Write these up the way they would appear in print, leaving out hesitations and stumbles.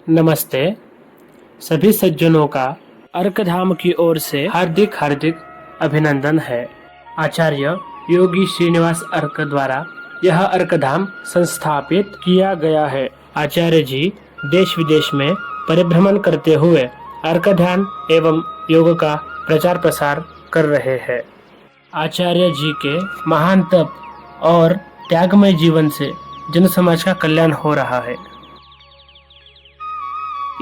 नमस्ते। सभी सज्जनों का अर्कधाम की ओर से हार्दिक हार्दिक अभिनंदन है। आचार्य योगी श्रीनिवास अर्क द्वारा यह अर्कधाम संस्थापित किया गया है। आचार्य जी देश विदेश में परिभ्रमण करते हुए अर्क ध्यान एवं योग का प्रचार प्रसार कर रहे हैं। आचार्य जी के महान तप और त्यागमय जीवन से जन समाज का कल्याण हो रहा है।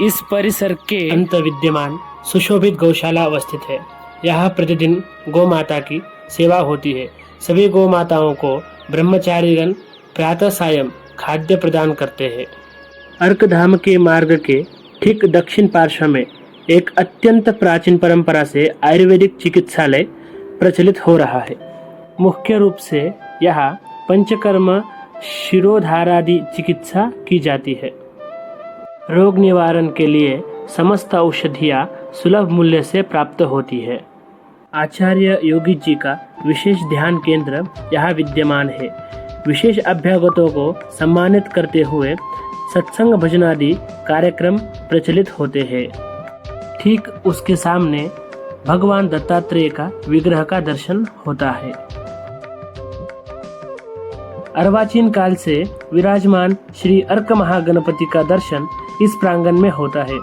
इस परिसर के अंत विद्यमान सुशोभित गौशाला अवस्थित है। यहाँ प्रतिदिन गौ माता की सेवा होती है। सभी गौ माताओं को ब्रह्मचारीगण प्रातः सायं खाद्य प्रदान करते हैं। अर्कधाम के मार्ग के ठीक दक्षिण पार्श्व में एक अत्यंत प्राचीन परंपरा से आयुर्वेदिक चिकित्सालय प्रचलित हो रहा है। मुख्य रूप से यहाँ पंचकर्म शिरोधारादि चिकित्सा की जाती है। रोग निवारण के लिए समस्त औषधियाँ सुलभ मूल्य से प्राप्त होती है। आचार्य योगी जी का विशेष ध्यान केंद्र यहाँ विद्यमान है। विशेष अभ्यागतों को सम्मानित करते हुए सत्संग भजनादि कार्यक्रम प्रचलित होते हैं। ठीक उसके सामने भगवान दत्तात्रेय का विग्रह का दर्शन होता है। अर्वाचीन काल से विराजमान श्री अर्क महागणपति का दर्शन इस प्रांगण में होता है।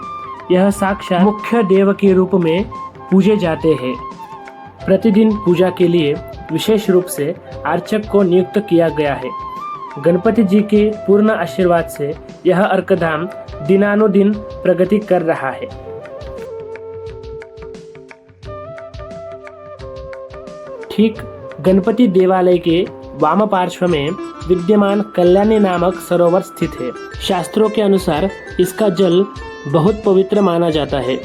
यह साक्षात मुख्य देव के रूप में पूजे जाते हैं। प्रतिदिन पूजा के लिए विशेष रूप से अर्चक को नियुक्त किया गया है। गणपति जी के पूर्ण आशीर्वाद से यह अर्कधाम दिनानुदिन प्रगति कर रहा है। ठीक गणपति देवालय के वाम पार्श्व में विद्यमान कल्याणी नामक सरोवर स्थित है। शास्त्रों के अनुसार इसका जल बहुत पवित्र माना जाता है।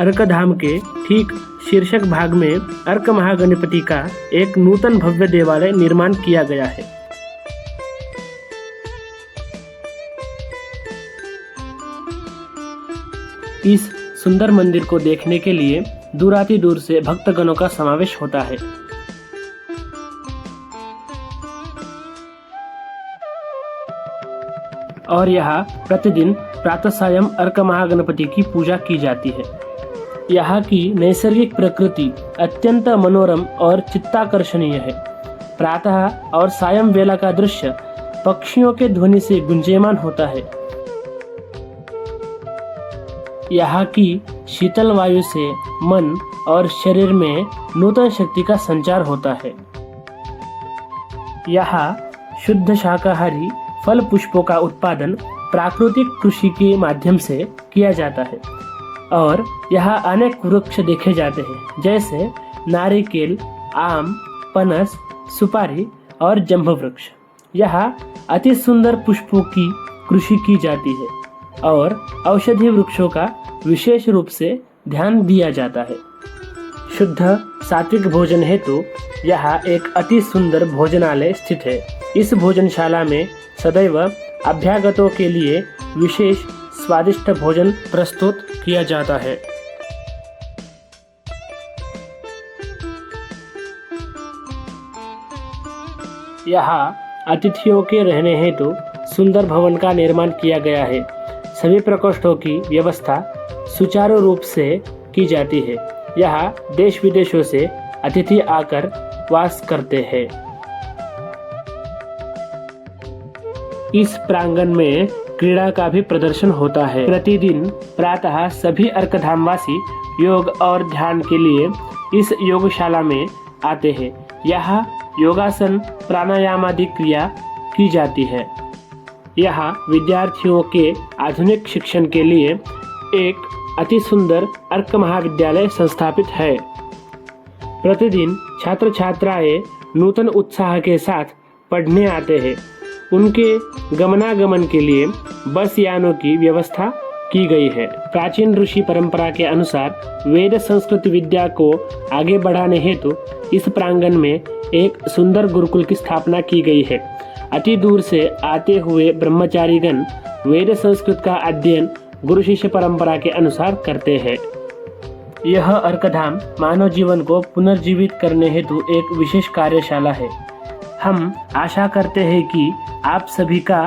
अर्कधाम के ठीक शीर्षक भाग में अर्क महागणपति का एक नूतन भव्य देवालय निर्माण किया गया है। इस सुंदर मंदिर को देखने के लिए दूराति दूर से भक्तगणों का समावेश होता है। और यहाँ प्रतिदिन प्रातः सायं अर्क महागणपति की पूजा की जाती है। यहाँ की नैसर्गिक प्रकृति अत्यंत मनोरम और चित्ताकर्षणीय है। प्रातः और सायं वेला का दृश्य पक्षियों के ध्वनि से गुंजयमान होता है। यहाँ की शीतल वायु से मन और शरीर में नूतन शक्ति का संचार होता है। यहाँ शुद्ध शाकाहारी फल पुष्पों का उत्पादन प्राकृतिक कृषि के माध्यम से किया जाता है और यहाँ अनेक वृक्ष देखे जाते हैं, जैसे नारिकेल, आम, पनस, सुपारी और जम्ब वृक्ष। यहाँ अति सुंदर पुष्पों की कृषि की जाती है और औषधि वृक्षों का विशेष रूप से ध्यान दिया जाता है। शुद्ध सात्विक भोजन हेतु यहाँ एक अति सुंदर भोजनालय स्थित है। इस भोजनशाला में सदैव अभ्यागतों के लिए विशेष स्वादिष्ट भोजन प्रस्तुत किया जाता है। यहाँ अतिथियों के रहने हेतु सुंदर भवन का निर्माण किया गया है। सभी प्रकोष्ठों की व्यवस्था सुचारू रूप से की जाती है। यहाँ देश विदेशों से अतिथि आकर वास करते हैं। इस प्रांगण में क्रीड़ा का भी प्रदर्शन होता है। प्रतिदिन प्रातः सभी अर्कधामवासी योग और ध्यान के लिए इस योगशाला में आते हैं। यहाँ योगासन, प्राणायाम आदि क्रिया की जाती है। यहाँ विद्यार्थियों के आधुनिक शिक्षण के लिए एक अति सुंदर अर्क महाविद्यालय संस्थापित है। प्रतिदिन छात्र छात्राएं नूतन उत्साह के साथ पढ़ने आते हैं। उनके गमनागमन के लिए बस यानों की व्यवस्था की गई है। प्राचीन ऋषि परंपरा के अनुसार वेद संस्कृत विद्या को आगे बढ़ाने हेतु इस प्रांगण में एक सुंदर गुरुकुल की स्थापना की गई है। अति दूर से आते हुए ब्रह्मचारीगण वेद संस्कृत का अध्ययन गुरु शिष्य परंपरा के अनुसार करते हैं। यह अर्कधाम मानव जीवन को पुनर्जीवित करने हेतु एक विशेष कार्यशाला है। हम आशा करते हैं कि आप सभी का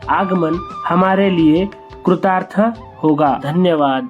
आगमन हमारे लिए कृतार्थ होगा। धन्यवाद।